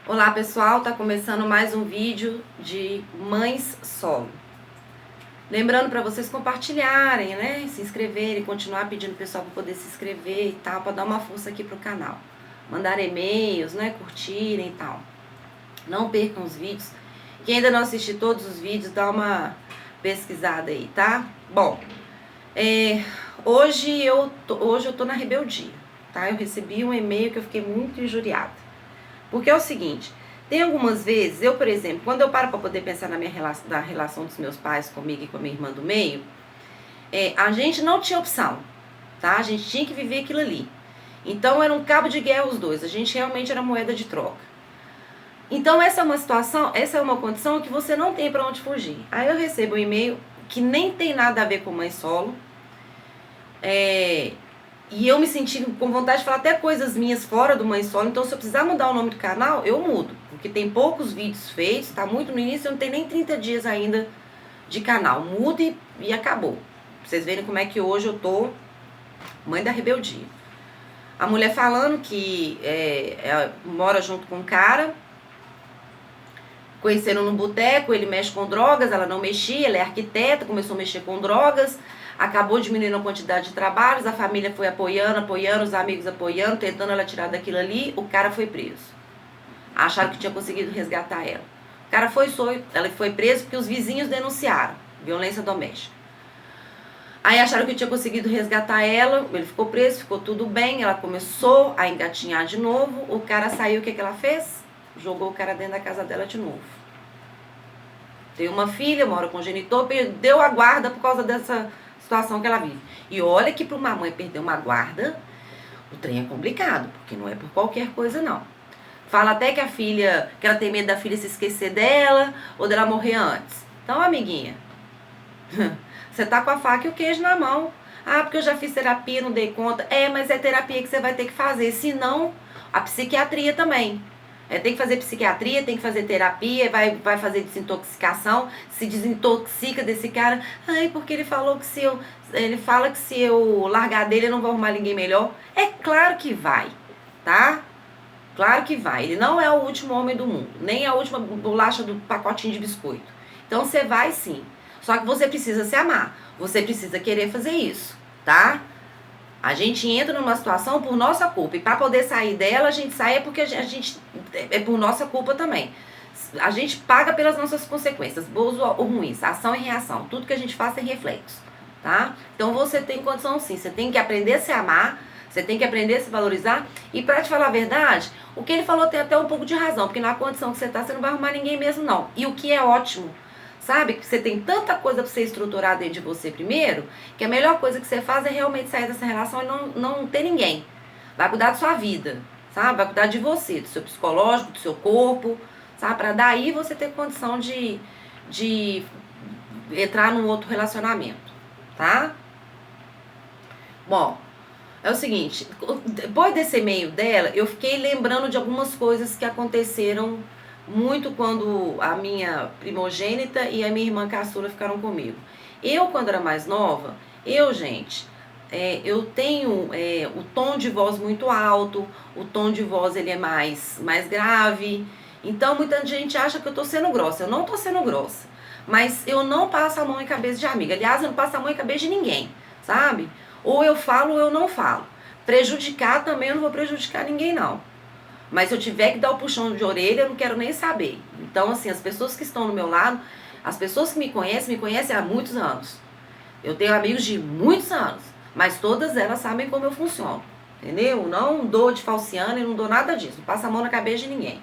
Olá pessoal, tá começando mais um vídeo de mães solo. Lembrando para vocês compartilharem, né, se inscreverem, continuar pedindo pro pessoal para poder se inscrever e tal, para dar uma força aqui pro canal. Mandar e-mails, né, curtirem e tal. Não percam os vídeos. Quem ainda não assistiu todos os vídeos, dá uma pesquisada aí, tá? Bom, hoje eu tô na rebeldia, tá? Eu recebi um e-mail que eu fiquei muito injuriada. Porque é o seguinte, tem algumas vezes, eu, por exemplo, quando eu paro para poder pensar na relação dos meus pais comigo e com a minha irmã do meio, a gente não tinha opção, tá? A gente tinha que viver aquilo ali. Então era um cabo de guerra os dois, a gente realmente era moeda de troca. Então essa é uma situação, essa é uma condição que você não tem para onde fugir. Aí eu recebo um e-mail que nem tem nada a ver com mãe solo, e eu me senti com vontade de falar até coisas minhas fora do Mãe Solo. Então se eu precisar mudar o nome do canal, eu mudo. Porque tem poucos vídeos feitos, tá muito no início, eu não tenho nem 30 dias ainda de canal. Muda e acabou. Pra vocês verem como é que hoje eu tô mãe da rebeldia. A mulher falando que mora junto com um cara, conheceram no boteco, ele mexe com drogas, ela não mexia, ela é arquiteta, começou a mexer com drogas, acabou diminuindo a quantidade de trabalhos, a família foi apoiando, os amigos apoiando, tentando ela tirar daquilo ali, o cara foi preso. Acharam que tinha conseguido resgatar ela. O cara ela foi preso porque os vizinhos denunciaram violência doméstica. Aí acharam que tinha conseguido resgatar ela, ele ficou preso, ficou tudo bem, ela começou a engatinhar de novo, o cara saiu, o que ela fez? Jogou o cara dentro da casa dela de novo. Tem uma filha, mora com o genitor, perdeu a guarda por causa dessa situação que ela vive. E olha que para uma mãe perder uma guarda, o trem é complicado, porque não é por qualquer coisa não. Fala até que que ela tem medo da filha se esquecer dela, ou dela morrer antes. Então, amiguinha, você tá com a faca e o queijo na mão. Ah, porque eu já fiz terapia, não dei conta. Mas é terapia que você vai ter que fazer, senão a psiquiatria também. Tem que fazer psiquiatria, tem que fazer terapia, vai fazer desintoxicação, se desintoxica desse cara. Ai, porque ele fala que se eu largar dele eu não vou arrumar ninguém melhor. É claro que vai, tá? Claro que vai. Ele não é o último homem do mundo, nem a última bolacha do pacotinho de biscoito. Então você vai sim. Só que você precisa se amar, você precisa querer fazer isso, tá? A gente entra numa situação por nossa culpa. E para poder sair dela, a gente sai porque a gente é por nossa culpa também. A gente paga pelas nossas consequências, boas ou ruins, ação e reação. Tudo que a gente faz tem reflexo, tá? Então você tem condição sim. Você tem que aprender a se amar, você tem que aprender a se valorizar. E para te falar a verdade, o que ele falou tem até um pouco de razão. Porque na condição que você tá, você não vai arrumar ninguém mesmo não. E o que é ótimo. Sabe? Que você tem tanta coisa pra você estruturar dentro de você primeiro, que a melhor coisa que você faz é realmente sair dessa relação e não ter ninguém. Vai cuidar da sua vida, sabe? Vai cuidar de você, do seu psicológico, do seu corpo, sabe? Pra daí você ter condição de entrar num outro relacionamento, tá? Bom, é o seguinte, depois desse e-mail dela, eu fiquei lembrando de algumas coisas que aconteceram muito quando a minha primogênita e a minha irmã caçula ficaram comigo. Eu, quando era mais nova, gente, eu tenho o tom de voz muito alto, o tom de voz ele é mais grave, então muita gente acha que eu tô sendo grossa. Eu não tô sendo grossa, mas eu não passo a mão em cabeça de amiga. Aliás, eu não passo a mão em cabeça de ninguém, sabe? Ou eu falo ou eu não falo. Prejudicar também eu não vou prejudicar ninguém não. Mas se eu tiver que dar o puxão de orelha, eu não quero nem saber. Então, assim, as pessoas que estão no meu lado, as pessoas que me conhecem há muitos anos. Eu tenho amigos de muitos anos, mas todas elas sabem como eu funciono, entendeu? Não dou de falciana e não dou nada disso, não passo a mão na cabeça de ninguém.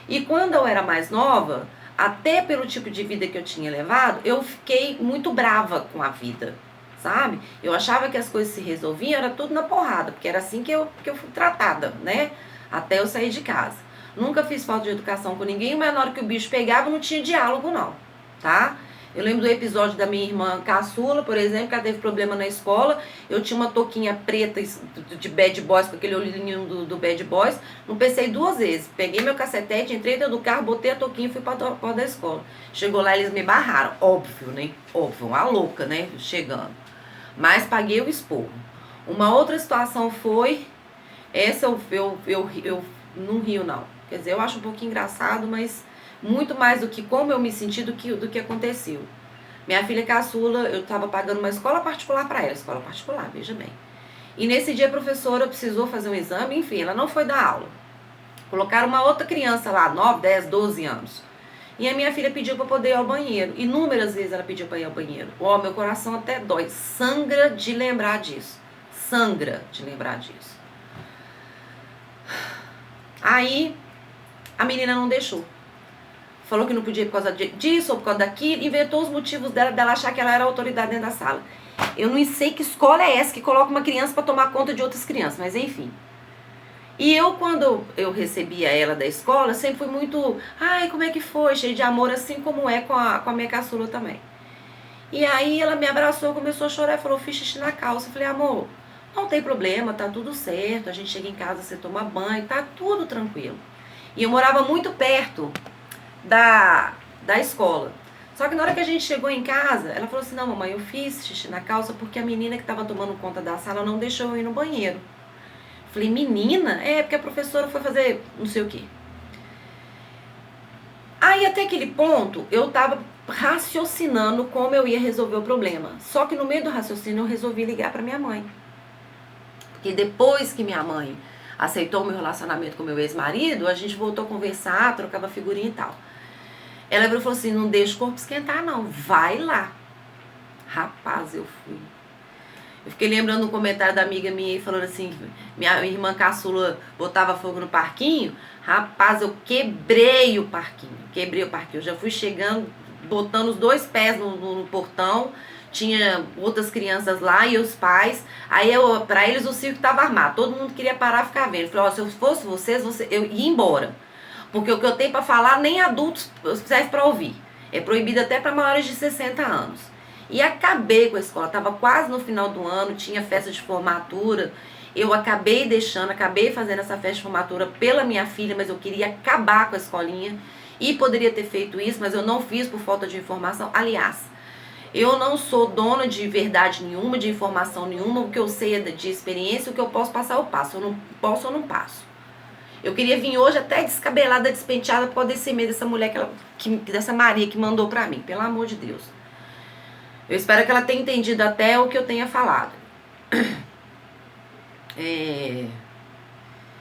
E quando eu era mais nova, até pelo tipo de vida que eu tinha levado, eu fiquei muito brava com a vida, sabe? Eu achava que as coisas se resolviam, era tudo na porrada, porque era assim que eu fui tratada, né? Até eu sair de casa. Nunca fiz falta de educação com ninguém, mas na hora que o bicho pegava não tinha diálogo não, tá? Eu lembro do episódio da minha irmã caçula, por exemplo, que ela teve problema na escola. Eu tinha uma touquinha preta de bad boys, com aquele olhinho do bad boys. Não pensei 2 vezes. Peguei meu cacetete, entrei dentro do carro, botei a touquinha e fui pra porta da escola. Chegou lá, eles me barraram. Óbvio, né? Óbvio, uma louca, né? Chegando. Mas paguei o esporro. Uma outra situação foi... Essa eu não rio, não. Quer dizer, eu acho um pouquinho engraçado, mas muito mais do que como eu me senti do que aconteceu. Minha filha caçula, eu estava pagando uma escola particular para ela, escola particular, veja bem. E nesse dia a professora precisou fazer um exame, enfim, ela não foi dar aula. Colocaram uma outra criança lá, 9, 10, 12 anos. E a minha filha pediu para poder ir ao banheiro. Inúmeras vezes ela pediu para ir ao banheiro. Ó, meu coração até dói. Sangra de lembrar disso. Sangra de lembrar disso. Aí, a menina não deixou. Falou que não podia ir por causa disso ou por causa daquilo. Inventou os motivos dela achar que ela era autoridade dentro da sala. Eu não sei que escola é essa que coloca uma criança para tomar conta de outras crianças, mas enfim. E eu, quando eu recebia ela da escola, sempre fui muito, ai, como é que foi? Cheio de amor, assim como é com a minha caçula também. E aí ela me abraçou, começou a chorar e falou, fiz xixi na calça. Eu falei, amor, não tem problema, tá tudo certo, a gente chega em casa, você toma banho, tá tudo tranquilo. E eu morava muito perto da escola. Só que na hora que a gente chegou em casa, ela falou assim, não, mamãe, eu fiz xixi na calça porque a menina que estava tomando conta da sala não deixou eu ir no banheiro. Falei, menina? É, porque a professora foi fazer não sei o quê. Aí até aquele ponto, eu tava raciocinando como eu ia resolver o problema. Só que no meio do raciocínio eu resolvi ligar pra minha mãe. Porque depois que minha mãe aceitou o meu relacionamento com meu ex-marido, a gente voltou a conversar, trocava figurinha e tal. Ela falou assim, não deixa o corpo esquentar não, vai lá. Rapaz, eu fui. Eu fiquei lembrando um comentário da amiga minha aí, falando assim, minha irmã caçula botava fogo no parquinho. Rapaz, eu quebrei o parquinho. Eu já fui chegando, botando os 2 pés no portão. Tinha outras crianças lá e os pais. Aí, pra eles, o circo tava armado. Todo mundo queria parar e ficar vendo. Eu falei, ó, se eu fosse vocês, eu ia embora. Porque o que eu tenho pra falar, nem adultos serve pra ouvir. É proibido até pra maiores de 60 anos. E acabei com a escola, estava quase no final do ano, tinha festa de formatura. Eu acabei fazendo essa festa de formatura pela minha filha, mas eu queria acabar com a escolinha. E poderia ter feito isso, mas eu não fiz por falta de informação. Aliás, eu não sou dona de verdade nenhuma, de informação nenhuma. O que eu sei é de experiência, o que eu posso passar eu passo. Eu não posso, eu não passo. Eu queria vir hoje até descabelada, despenteada, por poder ser meio dessa mulher, dessa Maria que mandou pra mim, pelo amor de Deus. Eu espero que ela tenha entendido até o que eu tenha falado.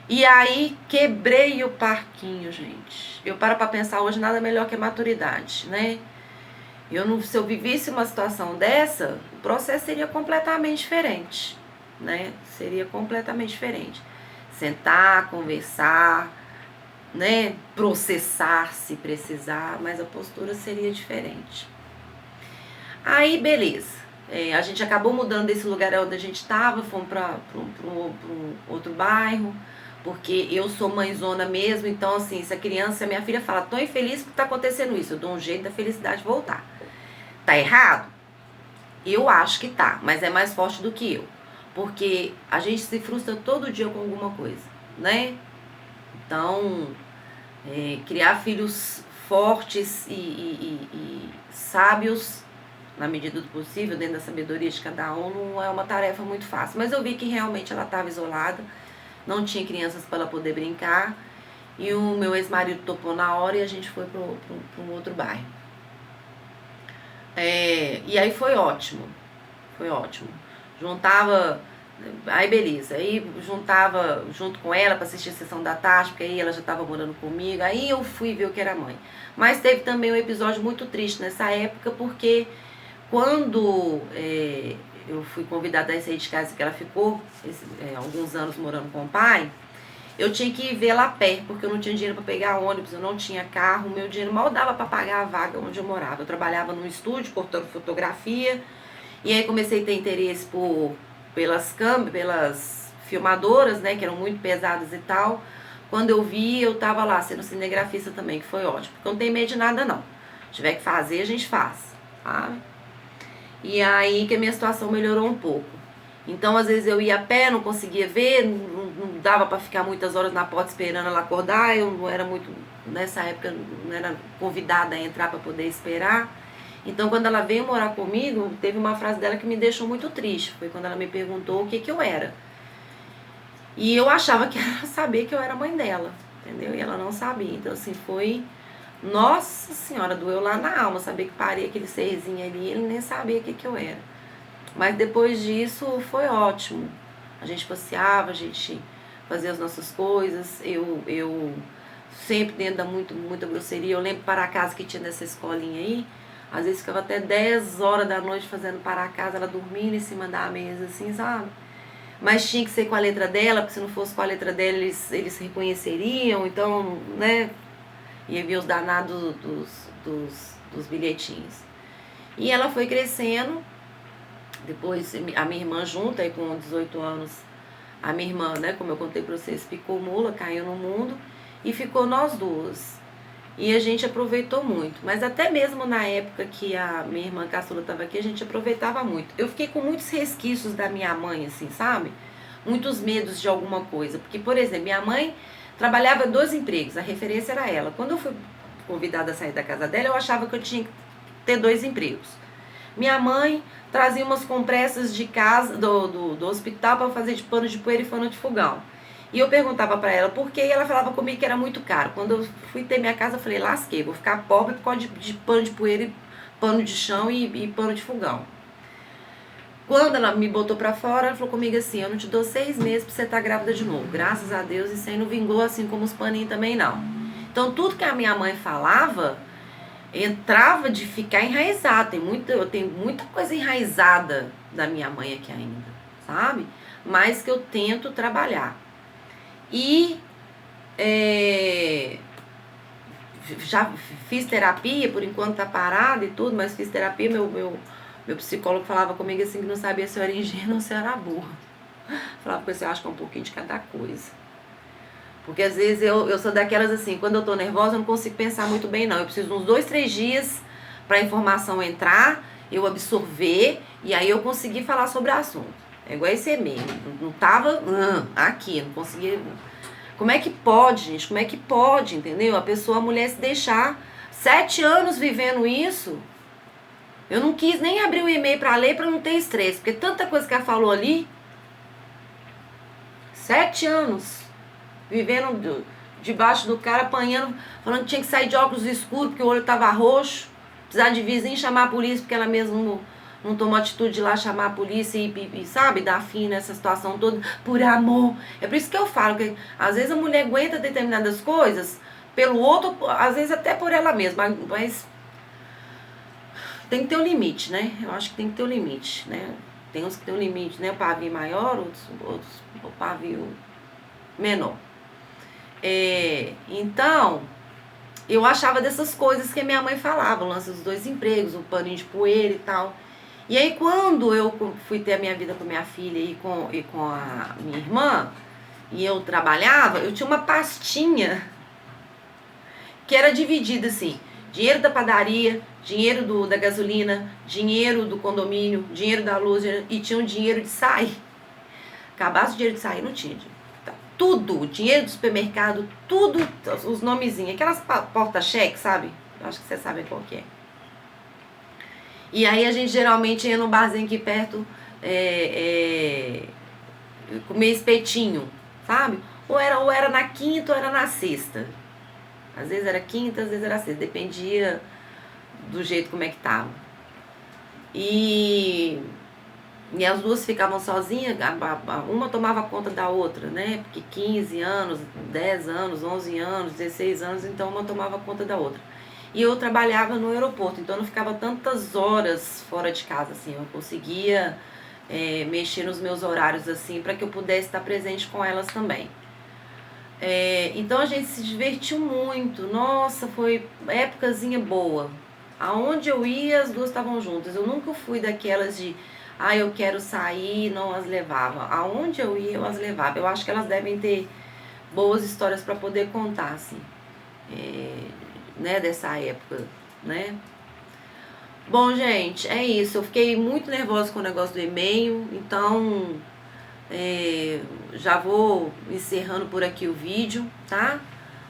E aí, quebrei o parquinho, gente. Eu paro pra pensar hoje, nada melhor que a maturidade, né? Se eu vivesse uma situação dessa, o processo seria completamente diferente, né? Seria completamente diferente. Sentar, conversar, né? Processar se precisar, mas a postura seria diferente. Aí, beleza. A gente acabou mudando desse lugar onde a gente estava, fomos para um outro bairro, porque eu sou mãezona mesmo, então assim, se a minha filha fala, tô infeliz porque tá acontecendo isso, eu dou um jeito da felicidade voltar. Tá errado? Eu acho que tá, mas é mais forte do que eu. Porque a gente se frustra todo dia com alguma coisa, né? Então, criar filhos fortes e sábios, na medida do possível, dentro da sabedoria de cada um, não é uma tarefa muito fácil. Mas eu vi que realmente ela estava isolada, não tinha crianças para ela poder brincar, e o meu ex-marido topou na hora e a gente foi para um outro bairro. E aí foi ótimo, Juntava, aí beleza, aí juntava junto com ela para assistir a sessão da tarde, porque aí ela já estava morando comigo, aí eu fui ver o que era mãe. Mas teve também um episódio muito triste nessa época, porque quando eu fui convidada a sair de casa, que ela ficou alguns anos morando com o pai, eu tinha que ir vê-la a pé, porque eu não tinha dinheiro para pegar ônibus, eu não tinha carro, o meu dinheiro mal dava para pagar a vaga onde eu morava. Eu trabalhava num estúdio, cortando fotografia, e aí comecei a ter interesse pelas filmadoras, né, que eram muito pesadas e tal. Quando eu vi, eu tava lá sendo cinegrafista também, que foi ótimo, porque eu não tenho medo de nada não. Se tiver que fazer, a gente faz, sabe? E aí que a minha situação melhorou um pouco. Então, às vezes eu ia a pé, não conseguia ver, não dava para ficar muitas horas na porta esperando ela acordar. Eu não era muito, nessa época, não era convidada a entrar para poder esperar. Então, quando ela veio morar comigo, teve uma frase dela que me deixou muito triste. Foi quando ela me perguntou o que eu era. E eu achava que era saber que eu era mãe dela. entendeu? E ela não sabia. Então, assim, foi... Nossa Senhora, doeu lá na alma saber que parei aquele serzinho ali, ele nem sabia o que eu era. Mas depois disso foi ótimo. A gente passeava, a gente fazia as nossas coisas. Eu sempre dentro da muita grosseria. Eu lembro para a casa que tinha nessa escolinha aí. Às vezes ficava até 10 horas da noite fazendo para a casa, ela dormindo em cima da mesa, assim, sabe? Mas tinha que ser com a letra dela, porque se não fosse com a letra dela, eles reconheceriam. Então, né, ia vir os danados dos bilhetinhos. E ela foi crescendo. Depois, a minha irmã junto, aí com 18 anos, a minha irmã, né, como eu contei pra vocês, picou mula, caiu no mundo, e ficou nós duas. E a gente aproveitou muito. Mas até mesmo na época que a minha irmã caçula estava aqui, a gente aproveitava muito. Eu fiquei com muitos resquícios da minha mãe, assim, sabe? Muitos medos de alguma coisa. Porque, por exemplo, minha mãe trabalhava 2 empregos, a referência era ela. Quando eu fui convidada a sair da casa dela, eu achava que eu tinha que ter 2 empregos. Minha mãe trazia umas compressas de casa, do hospital para fazer de pano de poeira e pano de fogão. E eu perguntava para ela por quê, e ela falava comigo que era muito caro. Quando eu fui ter minha casa, eu falei, lasquei, vou ficar pobre por causa de pano de poeira, pano de chão e pano de fogão. Quando ela me botou pra fora, ela falou comigo assim, eu não te dou 6 meses pra você estar grávida de novo. Graças a Deus, isso aí não vingou, assim como os paninhos também não. Então, tudo que a minha mãe falava, entrava de ficar enraizado. Eu tenho muita coisa enraizada da minha mãe aqui ainda, sabe? Mas que eu tento trabalhar. E já fiz terapia, por enquanto tá parada e tudo, mas fiz terapia, meu psicólogo falava comigo assim que não sabia se eu era ingênua ou se eu era burra. Falava com você, eu acho que é um pouquinho de cada coisa. Porque às vezes eu sou daquelas assim, quando eu tô nervosa eu não consigo pensar muito bem não. Eu preciso de uns 2, 3 dias pra informação entrar, eu absorver e aí eu conseguir falar sobre o assunto. É igual esse e-mail, não tava aqui, não conseguia. Como é que pode, gente? Como é que pode, entendeu? A mulher se deixar 7 anos vivendo isso. Eu não quis nem abrir o e-mail pra ler pra não ter estresse, porque tanta coisa que ela falou ali. 7 anos vivendo debaixo do cara, apanhando, falando que tinha que sair de óculos escuros porque o olho tava roxo, precisar de vizinho chamar a polícia porque ela mesma não tomou atitude de ir lá chamar a polícia e sabe, dar fim nessa situação toda, por amor. É por isso que eu falo que às vezes a mulher aguenta determinadas coisas pelo outro, às vezes até por ela mesma, mas tem que ter um limite, né? Eu acho que tem que ter um limite, né? Tem uns que tem um limite, né? O pavio maior, outros o pavio menor. Então, eu achava dessas coisas que a minha mãe falava, o lance dos 2 empregos, o paninho de poeira e tal. E aí quando eu fui ter a minha vida com minha filha e com a minha irmã, e eu trabalhava, eu tinha uma pastinha que era dividida assim, dinheiro da padaria, dinheiro da gasolina, dinheiro do condomínio, dinheiro da luz, e tinha um dinheiro de sair. Acabasse o dinheiro de sair, não tinha dinheiro. Tudo, dinheiro do supermercado, tudo, os nomezinhos, aquelas porta-cheque, sabe? Eu acho que vocês sabem qual que é. E aí a gente geralmente ia num barzinho aqui perto comer espetinho, sabe? Ou era na quinta ou era na sexta. Às vezes era quinta, às vezes era sexta, dependia do jeito como é que tava. E as duas ficavam sozinhas, uma tomava conta da outra, né? Porque 15 anos, 10 anos, 11 anos, 16 anos, então uma tomava conta da outra. E eu trabalhava no aeroporto, então eu não ficava tantas horas fora de casa, assim. Eu conseguia mexer nos meus horários, assim, para que eu pudesse estar presente com elas também. Então a gente se divertiu muito. Nossa, foi épocazinha boa. Aonde eu ia, as duas estavam juntas. Eu nunca fui daquelas de... eu quero sair, não as levava. Aonde eu ia, eu as levava. Eu acho que elas devem ter boas histórias para poder contar, assim, né, dessa época, né? Bom, gente, é isso. Eu fiquei muito nervosa com o negócio do e-mail, então já vou encerrando por aqui o vídeo, tá?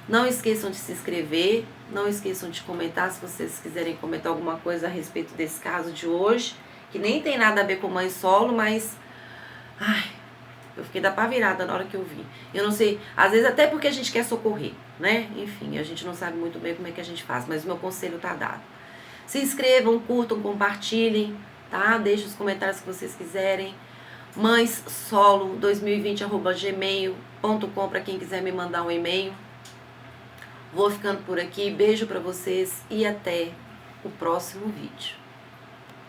Não esqueçam de se inscrever, não esqueçam de comentar se vocês quiserem comentar alguma coisa a respeito desse caso de hoje, que nem tem nada a ver com mãe solo, mas Eu fiquei da pá virada na hora que eu vi. Eu não sei, às vezes até porque a gente quer socorrer, né? Enfim, a gente não sabe muito bem como é que a gente faz, mas o meu conselho tá dado. Se inscrevam, curtam, compartilhem, tá? Deixem os comentários que vocês quiserem. mãessolo2020@gmail.com para quem quiser me mandar um e-mail. Vou ficando por aqui. Beijo pra vocês e até o próximo vídeo.